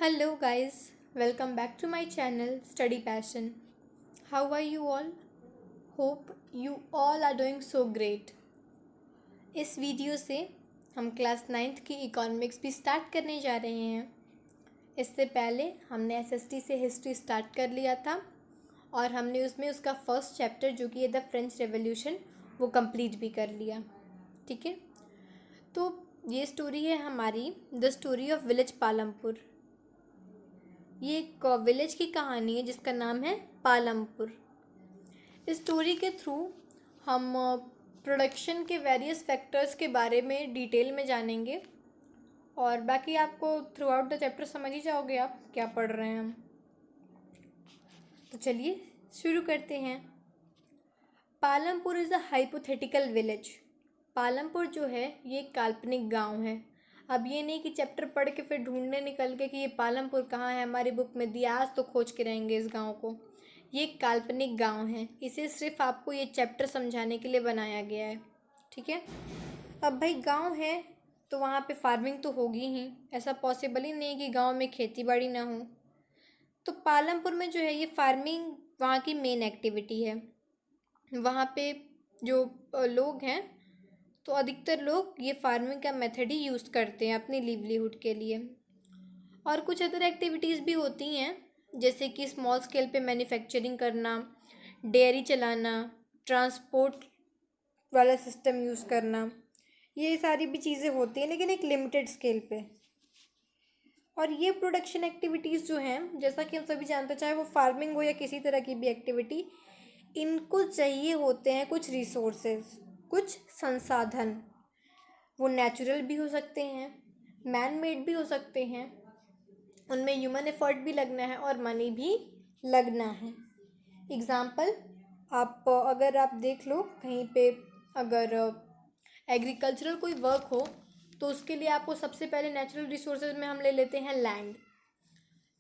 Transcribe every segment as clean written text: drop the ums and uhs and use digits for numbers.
Hello, guys, welcome back to my channel Study Passion. How are you all? Hope you all are doing so great. इस video से हम class 9th की economics भी start करने जा रहे हैं। इससे पहले हमने एसएसटी से हिस्ट्री स्टार्ट कर लिया था और हमने उसमें उसका फर्स्ट चैप्टर जो कि है द फ्रेंच रेवोल्यूशन वो कंप्लीट भी कर लिया। ठीक है, तो ये स्टोरी है हमारी the story of village Palampur. ये एक विलेज की कहानी है जिसका नाम है पालमपुर। इस स्टोरी के थ्रू हम प्रोडक्शन के वेरियस फैक्टर्स के बारे में डिटेल में जानेंगे और बाकी आपको थ्रू आउट द चैप्टर समझ ही जाओगे आप क्या पढ़ रहे हैं हम। तो चलिए शुरू करते हैं। Palampur is a hypothetical village. Palampur जो है ये एक काल्पनिक गांव है। अब ये नहीं कि चैप्टर पढ़ के फिर ढूंढने निकल के कि ये पालमपुर कहाँ है, हमारी बुक में दिया, आज तो खोज के रहेंगे इस गांव को। ये एक काल्पनिक गांव है, इसे सिर्फ आपको ये चैप्टर समझाने के लिए बनाया गया है। ठीक है, अब भाई गांव है तो वहाँ पे फार्मिंग तो होगी ही, ऐसा पॉसिबल ही नहीं कि गांव में खेती बाड़ी ना हो। तो पालमपुर में जो है ये फार्मिंग वहाँ की मेन एक्टिविटी है। वहाँ पे जो लोग हैं तो अधिकतर लोग ये फार्मिंग का मेथड ही यूज़ करते हैं अपनी लिवलीहुड के लिए। और कुछ अदर एक्टिविटीज़ भी होती हैं जैसे कि स्मॉल स्केल पे मैन्युफैक्चरिंग करना, डेयरी चलाना, ट्रांसपोर्ट वाला सिस्टम यूज़ करना, ये सारी भी चीज़ें होती हैं लेकिन एक लिमिटेड स्केल पे। और ये प्रोडक्शन एक्टिविटीज़ जो हैं, जैसा कि हम सभी जानते हैं, चाहे वो फार्मिंग हो या किसी तरह की भी एक्टिविटी, इनको चाहिए होते हैं कुछ रिसोर्सेज, कुछ संसाधन। वो नेचुरल भी हो सकते हैं, मैन मेड भी हो सकते हैं, उनमें ह्यूमन एफर्ट भी लगना है और मनी भी लगना है। एग्ज़ाम्पल, आप अगर आप देख लो कहीं पे, अगर एग्रीकल्चरल कोई वर्क हो तो उसके लिए आपको सबसे पहले नेचुरल रिसोर्सेज में हम ले लेते हैं लैंड।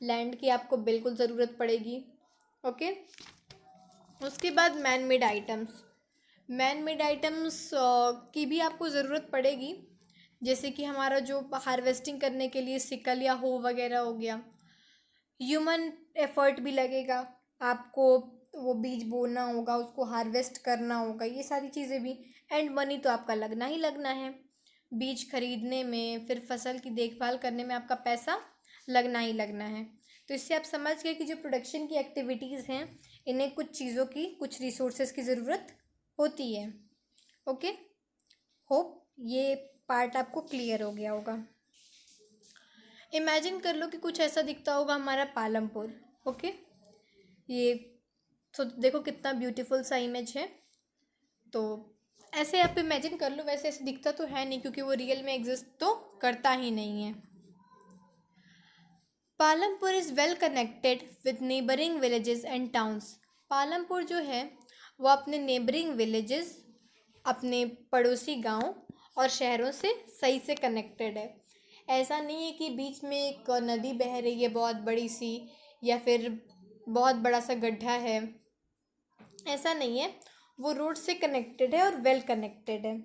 लैंड की आपको बिल्कुल ज़रूरत पड़ेगी। ओके, उसके बाद man made items. Man made items की भी आपको ज़रूरत पड़ेगी, जैसे कि हमारा जो हार्वेस्टिंग करने के लिए सिकल या हो वगैरह हो गया। ह्यूमन एफर्ट भी लगेगा, आपको वो बीज बोना होगा, उसको हार्वेस्ट करना होगा, ये सारी चीज़ें भी। एंड मनी तो आपका लगना ही लगना है, बीज खरीदने में, फिर फसल की देखभाल करने में आपका पैसा लगना ही लगना है। तो इससे आप समझ गए कि जो प्रोडक्शन की एक्टिविटीज़ हैं इन्हें कुछ चीज़ों की, कुछ रिसोर्सेज की ज़रूरत होती है। ओके, होप ये पार्ट आपको क्लियर हो गया होगा। इमेजिन कर लो कि कुछ ऐसा दिखता होगा हमारा पालमपुर। ओके, ये तो देखो कितना ब्यूटीफुल सा इमेज है। तो ऐसे आप इमेजिन कर लो, वैसे ऐसे दिखता तो है नहीं क्योंकि वो रियल में एग्जिस्ट तो करता ही नहीं है। Palampur is well connected with neighbouring villages and towns. Palampur जो है वो अपने नेबरिंग विलेजेस, अपने पड़ोसी गांव और शहरों से सही से कनेक्टेड है। ऐसा नहीं है कि बीच में एक नदी बह रही है बहुत बड़ी सी, या फिर बहुत बड़ा सा गड्ढा है, ऐसा नहीं है। वो रोड से कनेक्टेड है और वेल कनेक्टेड है।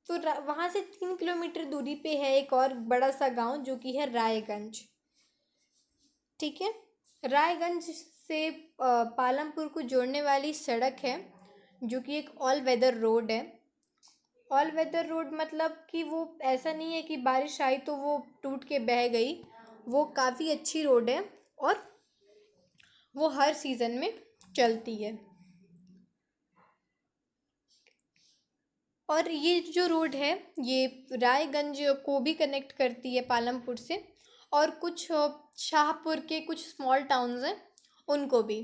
तो वहाँ से 3 किलोमीटर दूरी पे है एक और बड़ा सा गांव जो कि है रायगंज। ठीक है, रायगंज से पालमपुर को जोड़ने वाली सड़क है जो कि एक ऑल वेदर रोड है। ऑल वेदर रोड मतलब कि वो ऐसा नहीं है कि बारिश आई तो वो टूट के बह गई, वो काफ़ी अच्छी रोड है और वो हर सीज़न में चलती है। और ये जो रोड है ये रायगंज को भी कनेक्ट करती है पालमपुर से, और कुछ शाहपुर के कुछ स्मॉल टाउन्स हैं उनको भी।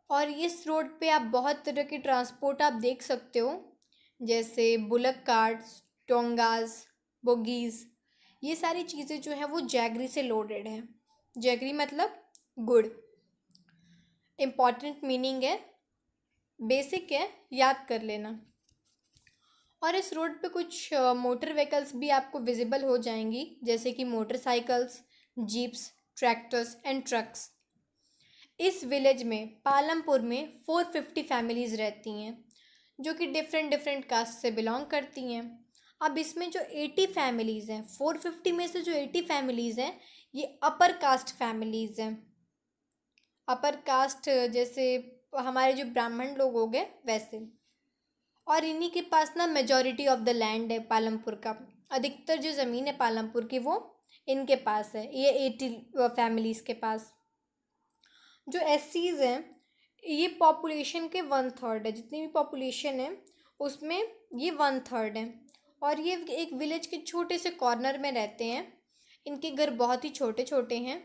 और इस रोड पे आप बहुत तरह के ट्रांसपोर्ट आप देख सकते हो, जैसे बुलक कार्ट्स, टोंगास, बोगीज़, ये सारी चीज़ें जो हैं वो जैगरी से लोडेड हैं। जैगरी मतलब गुड़। इम्पॉर्टेंट मीनिंग है, बेसिक है, याद कर लेना। और इस रोड पे कुछ मोटर व्हीकल्स भी आपको विजिबल हो जाएंगी, जैसे कि motorcycles, jeeps, tractors and trucks. इस विलेज में, पालमपुर में 450 फैमिलीज़ रहती हैं जो कि डिफरेंट डिफरेंट कास्ट से बिलोंग करती हैं। अब इसमें जो 80 फैमिलीज़ हैं, 450 में से जो 80 फैमिलीज़ हैं ये अपर कास्ट फैमिलीज़ हैं। अपर कास्ट जैसे हमारे जो ब्राह्मण लोग हो गए वैसे। और इन्हीं के पास ना मेजॉरिटी ऑफ द लैंड है पालमपुर का। अधिकतर जो ज़मीन है पालमपुर की वो इनके पास है, ये 80 फैमिलीज़ के पास। जो एससीज हैं ये पॉपुलेशन के 1/3 है, जितनी भी पॉपुलेशन है उसमें ये 1/3 है। और ये एक विलेज के छोटे से कॉर्नर में रहते हैं। इनके घर बहुत ही छोटे छोटे हैं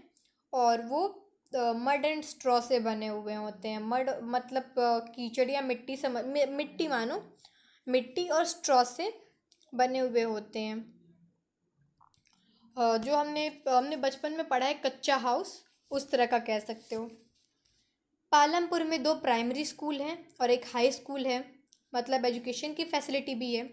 और वो मड एंड स्ट्रॉ से बने हुए होते हैं। मड मतलब कीचड़ या मिट्टी मिट्टी मानो, मिट्टी और स्ट्रॉ से बने हुए होते हैं। जो हमने बचपन में पढ़ा है कच्चा हाउस, उस तरह का कह सकते हो। पालमपुर में 2 प्राइमरी स्कूल हैं और एक हाई स्कूल है, मतलब एजुकेशन की फैसिलिटी भी है।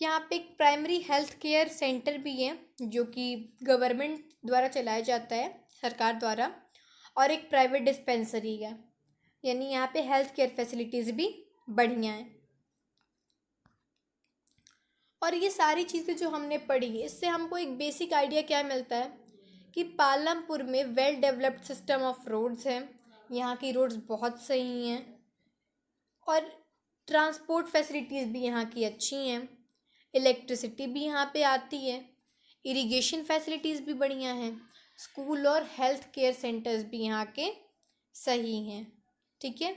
यहाँ पे एक प्राइमरी हेल्थ केयर सेंटर भी है जो कि गवर्नमेंट द्वारा चलाया जाता है, सरकार द्वारा। और एक प्राइवेट डिस्पेंसरी है, यानी यहाँ पे हेल्थ केयर फैसिलिटीज़ भी बढ़िया हैं। और ये सारी चीज़ें जो हमने पढ़ी इससे हमको एक बेसिक आइडिया क्या मिलता है कि पालमपुर में well developed system of roads हैं। यहाँ की रोड्स बहुत सही हैं और ट्रांसपोर्ट फैसिलिटीज़ भी यहाँ की अच्छी हैं। इलेक्ट्रिसिटी भी यहाँ पे आती है। इरिगेशन फैसिलिटीज़ भी बढ़िया हैं। स्कूल और हेल्थ केयर सेंटर्स भी यहाँ के सही हैं। ठीक है,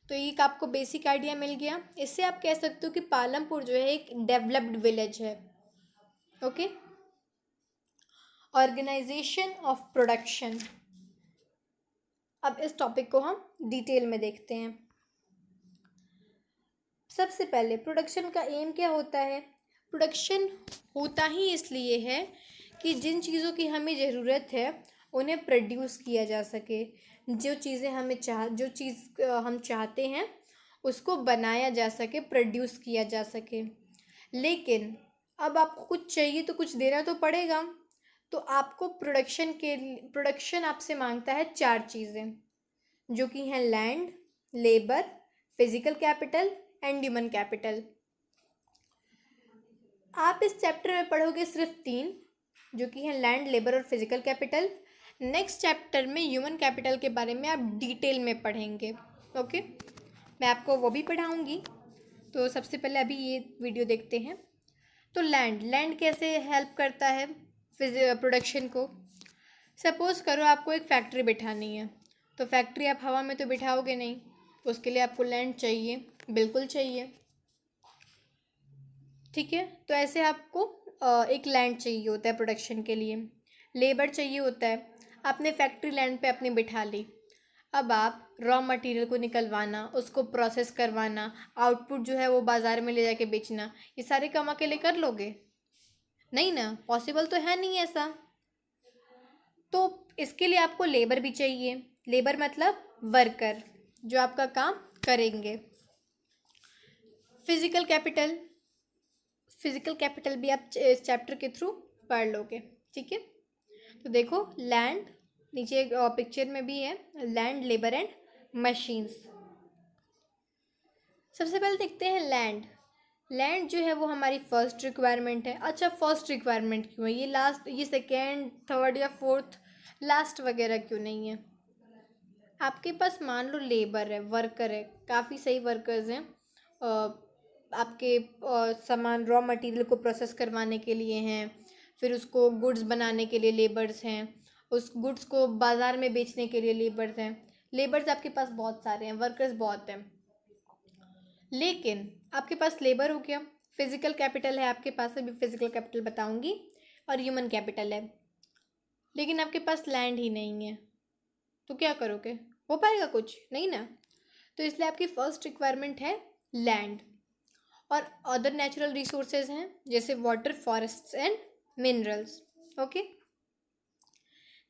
तो ये एक आपको बेसिक आइडिया मिल गया। इससे आप कह सकते हो कि पालमपुर जो है एक डेवलप्ड विलेज है। Okay, organisation of production. अब इस टॉपिक को हम डिटेल में देखते हैं। सबसे पहले प्रोडक्शन का एम क्या होता है? प्रोडक्शन होता ही इसलिए है कि जिन चीज़ों की हमें ज़रूरत है उन्हें प्रोड्यूस किया जा सके। जो चीज़ें जो चीज़ हम चाहते हैं उसको बनाया जा सके, प्रोड्यूस किया जा सके। लेकिन अब आपको कुछ चाहिए तो कुछ देना तो पड़ेगा। तो आपको प्रोडक्शन आपसे मांगता है 4 चीज़ें, जो कि हैं land, labour, physical capital and human capital. आप इस चैप्टर में पढ़ोगे सिर्फ 3, जो कि हैं लैंड, लेबर और फिजिकल कैपिटल। नेक्स्ट चैप्टर में ह्यूमन कैपिटल के बारे में आप डिटेल में पढ़ेंगे। ओके, मैं आपको वो भी पढ़ाऊँगी। तो सबसे पहले अभी ये वीडियो देखते हैं। तो लैंड कैसे हेल्प करता है प्रोडक्शन को? सपोज़ करो आपको एक फैक्ट्री बिठानी है, तो फैक्ट्री आप हवा में तो बिठाओगे नहीं, उसके लिए आपको लैंड चाहिए, बिल्कुल चाहिए। ठीक है, तो ऐसे आपको एक लैंड चाहिए होता है प्रोडक्शन के लिए। लेबर चाहिए होता है। आपने फैक्ट्री लैंड पे अपनी बिठा ली। अब आप रॉ मटेरियल को निकलवाना, उसको प्रोसेस करवाना, आउटपुट जो है वो बाज़ार में ले जाके बेचना, ये सारे काम अकेले कर लोगे? नहीं ना, पॉसिबल तो है नहीं ऐसा। तो इसके लिए आपको लेबर भी चाहिए। लेबर मतलब वर्कर, जो आपका काम करेंगे। फिजिकल कैपिटल भी आप इस चैप्टर के थ्रू पढ़ लोगे। ठीक है, तो देखो लैंड, नीचे पिक्चर में भी है लैंड, लेबर एंड मशीन्स। सबसे पहले देखते हैं लैंड जो है वो हमारी फर्स्ट रिक्वायरमेंट है। अच्छा, फर्स्ट रिक्वायरमेंट क्यों है? ये सेकेंड, थर्ड या फोर्थ, लास्ट वगैरह क्यों नहीं है? आपके पास मान लो लेबर है, वर्कर है, काफ़ी सही वर्कर्स हैं। आपके सामान रॉ मटेरियल को प्रोसेस करवाने के लिए हैं, फिर उसको गुड्स बनाने के लिए लेबर्स हैं, उस गुड्स को बाज़ार में बेचने के लिए लेबर्स हैं। लेबर्स आपके पास बहुत सारे हैं, वर्कर्स बहुत हैं। लेकिन आपके पास लेबर हो गया, फिजिकल कैपिटल है आपके पास, अभी फिजिकल कैपिटल बताऊंगी, और ह्यूमन कैपिटल है। लेकिन आपके पास लैंड ही नहीं है, तो क्या करोगे? हो पाएगा कुछ नहीं ना। तो इसलिए आपकी फर्स्ट रिक्वायरमेंट है लैंड। और अदर नेचुरल रिसोर्सेज हैं जैसे water, forests and minerals. Okay,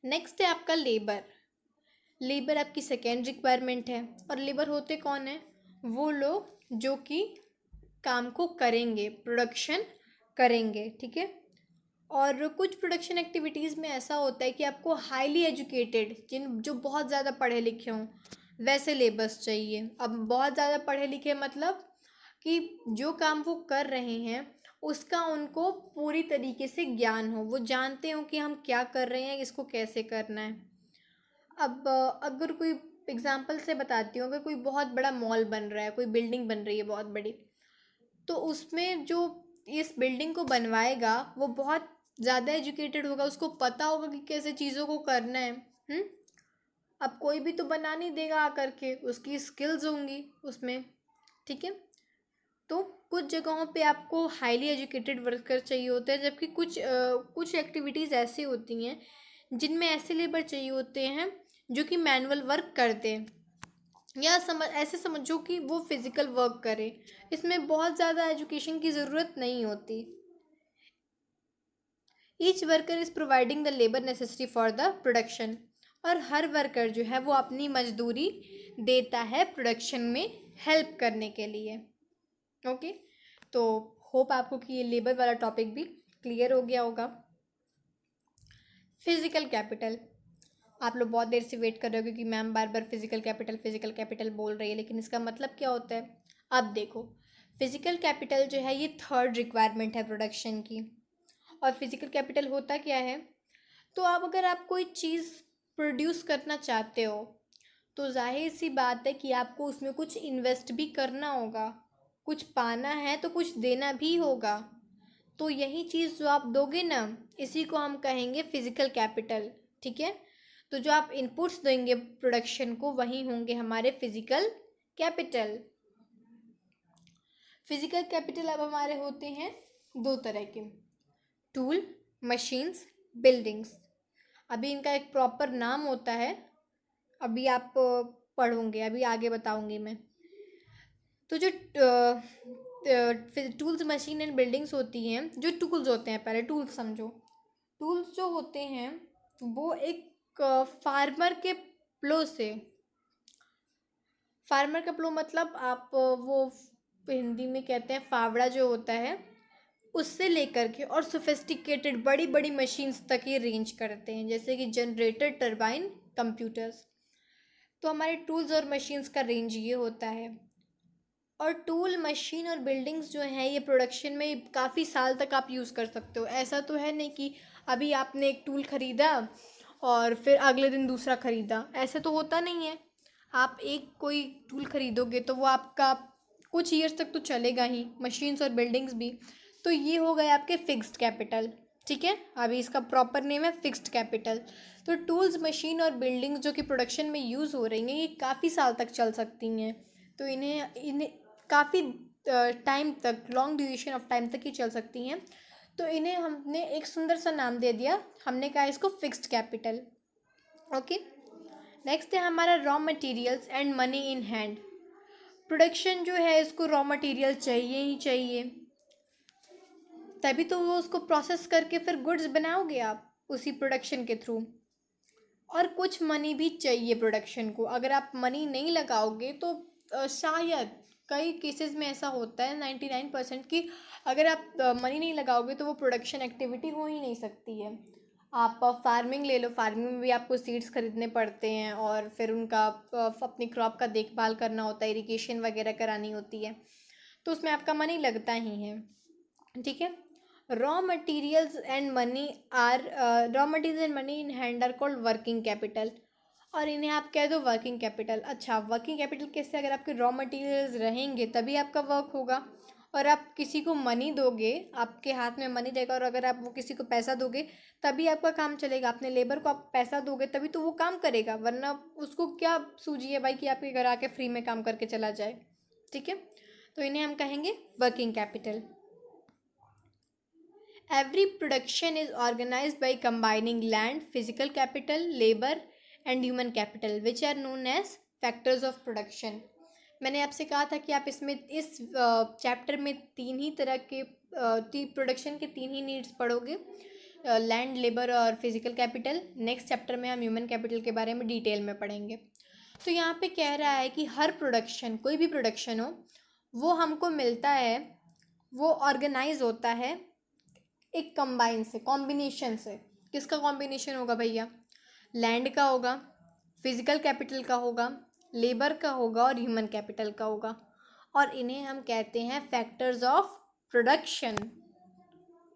next है आपका लेबर आपकी सेकेंड रिक्वायरमेंट है। और लेबर होते कौन है? वो लोग जो कि काम को करेंगे, प्रोडक्शन करेंगे। ठीक है, और कुछ प्रोडक्शन एक्टिविटीज़ में ऐसा होता है कि आपको हाईली एजुकेटेड, जो बहुत ज़्यादा पढ़े लिखे हों, वैसे लेबर्स चाहिए। अब बहुत ज़्यादा पढ़े लिखे मतलब कि जो काम वो कर रहे हैं उसका उनको पूरी तरीके से ज्ञान हो, वो जानते हो कि हम क्या कर रहे हैं, इसको कैसे करना है। अब अगर कोई एग्जांपल से बताती हूँ, अगर कोई बहुत बड़ा मॉल बन रहा है, कोई बिल्डिंग बन रही है बहुत बड़ी, तो उसमें जो इस बिल्डिंग को बनवाएगा वो बहुत ज़्यादा एजुकेटेड होगा, उसको पता होगा कि कैसे चीज़ों को करना है। हम्म। अब कोई भी तो बना नहीं देगा आकर के, उसकी स्किल्स होंगी उसमें। ठीक है। तो कुछ जगहों पे आपको हाईली एजुकेटेड वर्कर चाहिए होते हैं, जबकि कुछ एक्टिविटीज़ ऐसी होती हैं जिनमें ऐसे लेबर चाहिए होते हैं जो कि मैनुअल वर्क करते हैं, या ऐसे समझो कि वो फिजिकल वर्क करे। इसमें बहुत ज़्यादा एजुकेशन की ज़रूरत नहीं होती। Each worker is providing the labour necessary for the production. और हर वर्कर जो है वो अपनी मजदूरी देता है प्रोडक्शन में हेल्प करने के लिए। ओके। तो होप आपको कि ये लेबर वाला टॉपिक भी क्लियर हो गया होगा। फिजिकल कैपिटल, आप लोग बहुत देर से वेट कर रहे हो क्योंकि मैम बार बार फिजिकल कैपिटल बोल रही है, लेकिन इसका मतलब क्या होता है। अब देखो, फिजिकल कैपिटल जो है ये थर्ड रिक्वायरमेंट है प्रोडक्शन की। और फिजिकल कैपिटल होता क्या है, तो अगर आप कोई चीज़ प्रोड्यूस करना चाहते हो तो जाहिर सी बात है कि आपको उसमें कुछ इन्वेस्ट भी करना होगा, कुछ पाना है तो कुछ देना भी होगा। तो यही चीज़ जो आप दोगे ना, इसी को हम कहेंगे फिजिकल कैपिटल। ठीक है। तो जो आप इनपुट्स देंगे प्रोडक्शन को, वही होंगे हमारे फिजिकल कैपिटल। फिजिकल कैपिटल अब हमारे होते हैं दो तरह के, टूल, मशीन्स, बिल्डिंग्स। अभी इनका एक प्रॉपर नाम होता है, अभी आप पढ़ोगे, अभी आगे बताऊंगी मैं। तो जो टूल्स, मशीन एंड बिल्डिंग्स होती हैं, जो टूल्स होते हैं, पहले टूल्स समझो। टूल्स जो होते हैं वो एक फार्मर के प्लो से, फार्मर का प्लो मतलब आप वो हिंदी में कहते हैं फावड़ा जो होता है, उससे लेकर के और सोफिस्टिकेटेड बड़ी बड़ी मशीन्स तक ये रेंज करते हैं, जैसे कि जनरेटर, टरबाइन, कंप्यूटर्स। तो हमारे टूल्स और मशीन्स का रेंज ये होता है। और टूल, मशीन और बिल्डिंग्स जो हैं ये प्रोडक्शन में काफ़ी साल तक आप यूज़ कर सकते हो। ऐसा तो है नहीं कि अभी आपने एक टूल ख़रीदा और फिर अगले दिन दूसरा ख़रीदा, ऐसे तो होता नहीं है। आप एक कोई टूल ख़रीदोगे तो वो आपका कुछ ईयर्स तक तो चलेगा ही, मशीन्स और बिल्डिंग्स भी। तो ये हो गए आपके फिक्स्ड कैपिटल। ठीक है। अभी इसका प्रॉपर नेम है फिक्स्ड कैपिटल। तो टूल्स, मशीन और बिल्डिंग्स जो कि प्रोडक्शन में यूज़ हो रही हैं ये काफ़ी साल तक चल सकती हैं। तो इन्हें इन्हें काफ़ी टाइम तक, लॉन्ग ड्यूरेशन ऑफ टाइम तक ही चल सकती हैं। तो इन्हें हमने एक सुंदर सा नाम दे दिया, हमने कहा इसको फिक्स्ड कैपिटल। ओके। नेक्स्ट है हमारा raw materials and money in hand. Production जो है इसको रॉ मटेरियल चाहिए ही चाहिए, तभी तो वो उसको प्रोसेस करके फिर गुड्स बनाओगे आप उसी प्रोडक्शन के थ्रू। और कुछ मनी भी चाहिए प्रोडक्शन को, अगर आप मनी नहीं लगाओगे तो शायद कई केसेस में ऐसा होता है 99% की, अगर आप मनी नहीं लगाओगे तो वो प्रोडक्शन एक्टिविटी हो ही नहीं सकती है। आप फार्मिंग ले लो, फार्मिंग में भी आपको सीड्स खरीदने पड़ते हैं और फिर उनका अपनी क्रॉप का देखभाल करना होता है, इरिगेशन वगैरह करानी होती है, तो उसमें आपका मनी लगता ही है। ठीक है। Raw materials and money are raw material and money in hand are called working capital. और इन्हें आप कह दो वर्किंग कैपिटल। अच्छा, वर्किंग कैपिटल कैसे, अगर आपके रॉ मटेरियल्स रहेंगे तभी आपका वर्क होगा। और आप किसी को मनी दोगे, आपके हाथ में मनी रहेगा, और अगर आप वो किसी को पैसा दोगे तभी आपका काम चलेगा। अपने लेबर को आप पैसा दोगे तभी तो वो काम करेगा, वरना उसको क्या सूझी है भाई कि आपके घर आके फ्री में काम करके चला जाए। ठीक है। तो इन्हें हम कहेंगे working capital. Every production is organized by combining land, physical capital, labor and human capital, which are known as factors of production. मैंने आपसे कहा था कि आप इसमें इस चैप्टर में तीन ही तरह के प्रोडक्शन के तीन ही नीड्स पढ़ोगे, लैंड, लेबर और फिजिकल कैपिटल। नेक्स्ट चैप्टर में हम ह्यूमन कैपिटल के बारे में डिटेल में पढ़ेंगे। तो यहाँ पे कह रहा है कि हर प्रोडक्शन, कोई भी प्रोडक्शन हो, वो हमको मिलता है, वो ऑर्गेनाइज होता है एक कंबाइन से, कॉम्बिनेशन से। किसका कॉम्बिनेशन होगा भैया? लैंड का होगा, फिजिकल कैपिटल का होगा, लेबर का होगा और ह्यूमन कैपिटल का होगा। और इन्हें हम कहते हैं फैक्टर्स ऑफ प्रोडक्शन।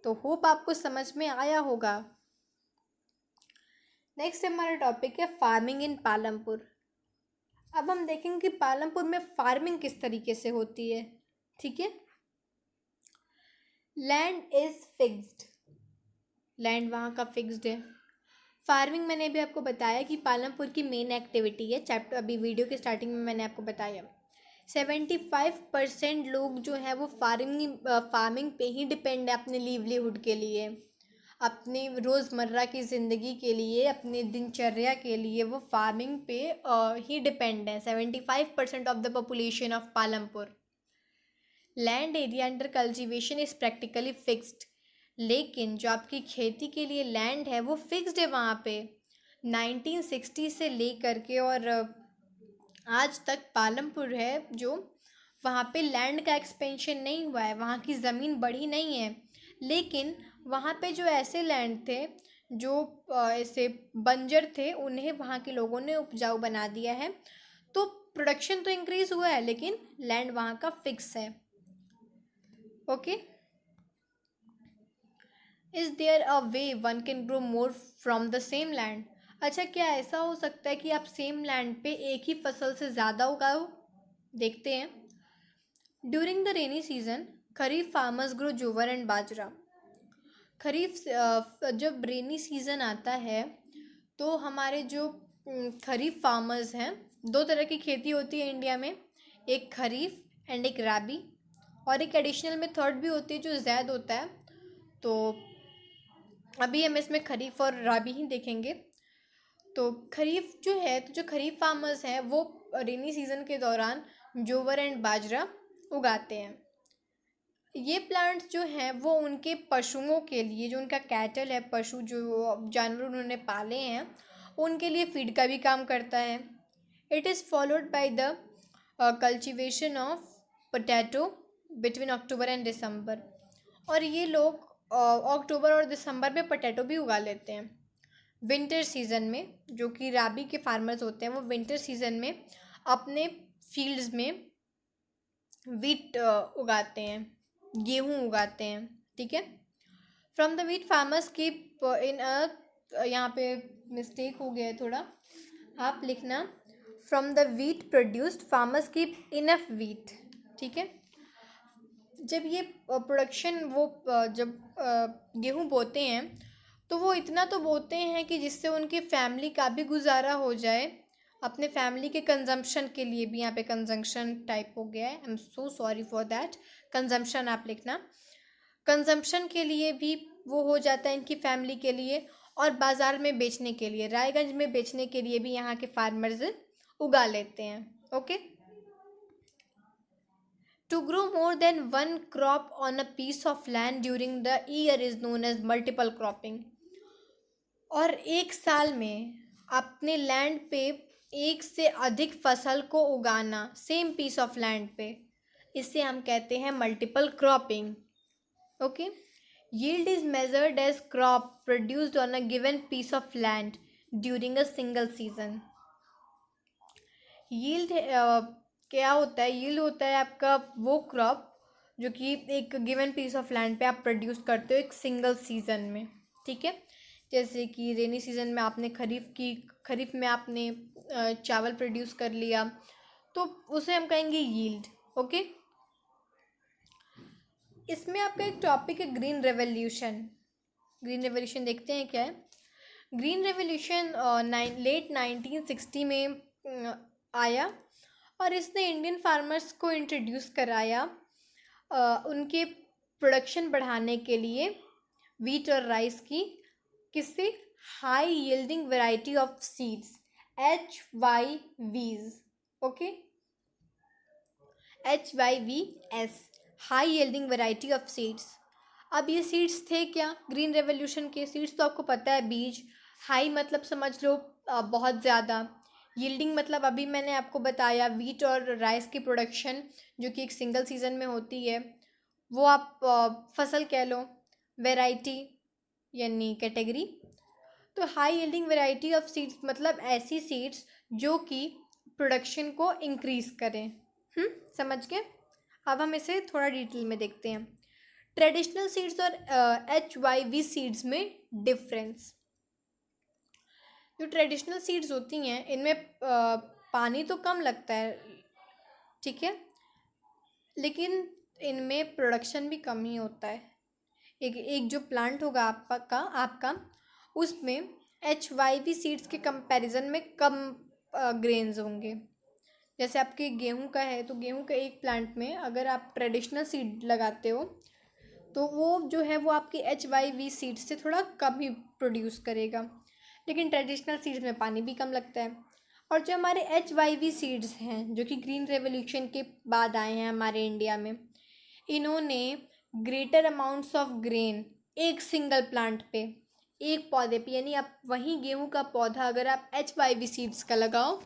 तो होप आपको समझ में आया होगा। नेक्स्ट हमारा टॉपिक है फार्मिंग इन पालमपुर। अब हम देखेंगे कि पालमपुर में फार्मिंग किस तरीके से होती है। ठीक है, लैंड इज फिक्स्ड, लैंड वहाँ का फिक्स्ड है। फार्मिंग मैंने अभी आपको बताया कि पालमपुर की मेन एक्टिविटी है, चैप्टर अभी वीडियो के स्टार्टिंग में मैंने आपको बताया। 75% लोग जो है वो फार्मिंग पे ही डिपेंड है अपने लिवलीहुड के लिए, अपनी रोज़मर्रा की ज़िंदगी के लिए, अपने दिनचर्या के लिए वो फार्मिंग पे ही डिपेंड है। 75% of the population of Palampur. Land area under cultivation is practically fixed, लेकिन जो आपकी खेती के लिए लैंड है वो फिक्स्ड है वहाँ पे। 1960 से लेकर के और आज तक पालमपुर है जो, वहाँ पे लैंड का एक्सपेंशन नहीं हुआ है, वहाँ की ज़मीन बढ़ी नहीं है। लेकिन वहाँ पे जो ऐसे लैंड थे जो ऐसे बंजर थे, उन्हें वहाँ के लोगों ने उपजाऊ बना दिया है। तो प्रोडक्शन तो इंक्रीज़ हुआ है, लेकिन लैंड वहाँ का फिक्स है। Okay, is there a way one can grow more from the same land. अच्छा, क्या ऐसा हो सकता है कि आप सेम लैंड पे एक ही फसल से ज़्यादा उगाओ? देखते हैं। During the rainy season kharif farmers grow जोवर एंड बाजरा। खरीफ जब रेनी सीज़न आता है तो हमारे जो खरीफ फार्मर्स हैं, दो तरह की खेती होती है इंडिया में, एक खरीफ एंड एक राबी, और एक एडिशनल में थर्ड भी होती है जो ज़ैद होता है। तो अभी हम इसमें खरीफ और राबी ही देखेंगे। तो खरीफ जो है, तो जो खरीफ फार्मर्स हैं वो रेनी सीज़न के दौरान जोवर एंड बाजरा उगाते हैं। ये प्लांट्स जो हैं वो उनके पशुओं के लिए, जो उनका कैटल है, पशु जो जानवर उन्होंने पाले हैं, उनके लिए फीड का भी काम करता है। It is followed by the cultivation of potato between October and December. और ये लोग अक्टूबर और दिसंबर में पोटैटो भी उगा लेते हैं। विंटर सीज़न में जो कि राबी के फार्मर्स होते हैं, वो विंटर सीज़न में अपने फील्ड्स में वीट उगाते हैं, गेहूँ उगाते हैं। ठीक है, from the wheat farmers keep in यहाँ पे मिस्टेक हो गया है थोड़ा, आप लिखना from the wheat produced farmers keep enough wheat. ठीक है, जब ये प्रोडक्शन वो जब गेहूँ बोते हैं तो वो इतना तो बोते हैं कि जिससे उनकी फैमिली का भी गुजारा हो जाए, अपने फैमिली के कंजम्पशन के लिए भी। यहाँ पे कंजम्पशन टाइप हो गया है, I am so sorry for that, consumption आप लिखना। कंजम्पशन के लिए भी वो हो जाता है इनकी फैमिली के लिए, और बाज़ार में बेचने के लिए, रायगंज में बेचने के लिए भी यहाँ के फार्मर्स उगा लेते हैं। Okay, To grow more than one crop on a piece of land during the year is known as multiple cropping. और एक साल में अपने लैंड पे एक से अधिक फसल को उगाना, सेम पीस ऑफ लैंड पे, इसे हम कहते हैं multiple cropping. Okay, yield is measured as crop produced on a given piece of land during a single season. Yield क्या होता है? यील्ड होता है आपका वो क्रॉप जो कि एक गिवन पीस ऑफ लैंड पे आप प्रोड्यूस करते हो एक सिंगल सीज़न में। ठीक है, जैसे कि रेनी सीज़न में आपने खरीफ में आपने चावल प्रोड्यूस कर लिया, तो उसे हम कहेंगे यील्ड। ओके, इसमें आपका एक टॉपिक है ग्रीन रेवोल्यूशन। ग्रीन रेवोल्यूशन देखते हैं क्या है। ग्रीन रेवोल्यूशन लेट 1960 में आया, और इसने इंडियन फार्मर्स को इंट्रोड्यूस कराया उनके प्रोडक्शन बढ़ाने के लिए वीट और राइस की। किससे? High yielding variety of seeds, HYVs। Okay, HYVs, high yielding variety of seeds. अब ये सीड्स थे क्या ग्रीन रेवोल्यूशन के? सीड्स तो आपको पता है, बीज। हाई मतलब समझ लो बहुत ज़्यादा। यील्डिंग मतलब अभी मैंने आपको बताया, वीट और राइस की प्रोडक्शन जो कि एक सिंगल सीज़न में होती है, वो आप फसल कह लो। वैरायटी यानी कैटेगरी। तो high yielding variety of seeds मतलब ऐसी सीड्स जो कि प्रोडक्शन को इंक्रीज़ करें। समझ गए? अब हम इसे थोड़ा डिटेल में देखते हैं। ट्रेडिशनल सीड्स और HYV सीड्स में डिफरेंस। जो ट्रेडिशनल सीड्स होती हैं इनमें पानी तो कम लगता है, ठीक है, लेकिन इनमें प्रोडक्शन भी कम ही होता है। एक एक जो प्लांट होगा आपका उसमें HYV सीड्स के कंपैरिजन में कम ग्रेन्स होंगे। जैसे आपके गेहूं का है तो गेहूं के एक प्लांट में अगर आप ट्रेडिशनल सीड लगाते हो तो वो जो है वो आपकी HYV सीड्स से थोड़ा कम ही प्रोड्यूस करेगा, लेकिन ट्रेडिशनल सीड्स में पानी भी कम लगता है। और जो हमारे HYV सीड्स हैं जो कि ग्रीन रेवोल्यूशन के बाद आए हैं हमारे इंडिया में, इन्होंने ग्रेटर अमाउंट्स ऑफ ग्रेन एक सिंगल प्लांट पे, एक पौधे पे, यानी आप वहीं गेहूं का पौधा अगर आप HYV सीड्स का लगाओ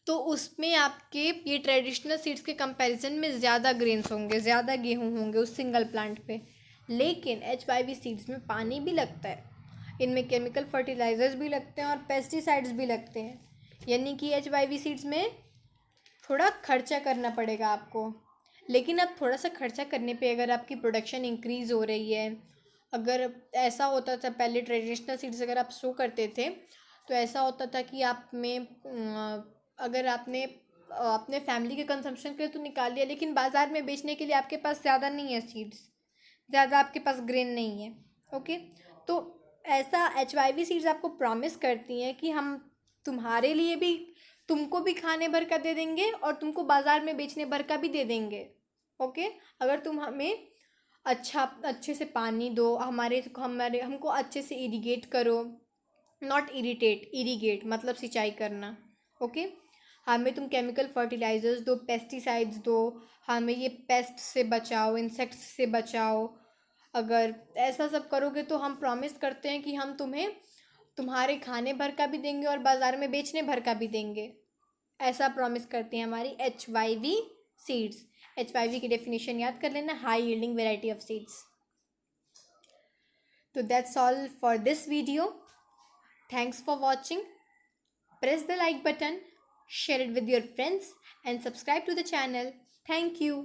तो उसमें आपके ये ट्रेडिशनल सीड्स के कंपैरिजन में ज़्यादा ग्रेन्स होंगे, ज़्यादा गेहूं होंगे उस सिंगल प्लांट पे। लेकिन HYV सीड्स में पानी भी लगता है, इनमें केमिकल फर्टिलाइजर्स भी लगते हैं और पेस्टिसाइड्स भी लगते हैं, यानी कि HYV सीड्स में थोड़ा खर्चा करना पड़ेगा आपको। लेकिन अब थोड़ा सा खर्चा करने पे अगर आपकी प्रोडक्शन इंक्रीज़ हो रही है, अगर ऐसा होता था पहले ट्रेडिशनल सीड्स अगर आप शो करते थे तो ऐसा होता था कि आप में अगर आपने अपने फैमिली के कंजम्पशन के लिए तो निकाल लिया, लेकिन बाज़ार में बेचने के लिए आपके पास ज़्यादा नहीं है सीड्स, ज़्यादा आपके पास ग्रेन नहीं है। ओके, तो ऐसा HYV सीड्स आपको प्रॉमिस करती हैं कि हम तुम्हारे लिए भी, तुमको भी खाने भर का दे देंगे और तुमको बाज़ार में बेचने भर का भी दे देंगे। ओके, अगर तुम हमें अच्छे से पानी दो, हमको अच्छे से इरिगेट करो, नॉट इरिटेट, इरिगेट मतलब सिंचाई करना। ओके, हमें तुम केमिकल फर्टिलाइजर्स दो, पेस्टिसाइड्स दो, हमें ये पेस्ट से बचाओ, इंसेक्ट्स से बचाओ। अगर ऐसा सब करोगे तो हम प्रॉमिस करते हैं कि हम तुम्हें तुम्हारे खाने भर का भी देंगे और बाज़ार में बेचने भर का भी देंगे। ऐसा प्रॉमिस करती हैं हमारी HYV सीड्स। HYV की डेफिनेशन याद कर लेना, high yielding variety of seeds. तो that's all for this video. Thanks for watching. Press the like button, share it with your friends, and subscribe to the channel. Thank you.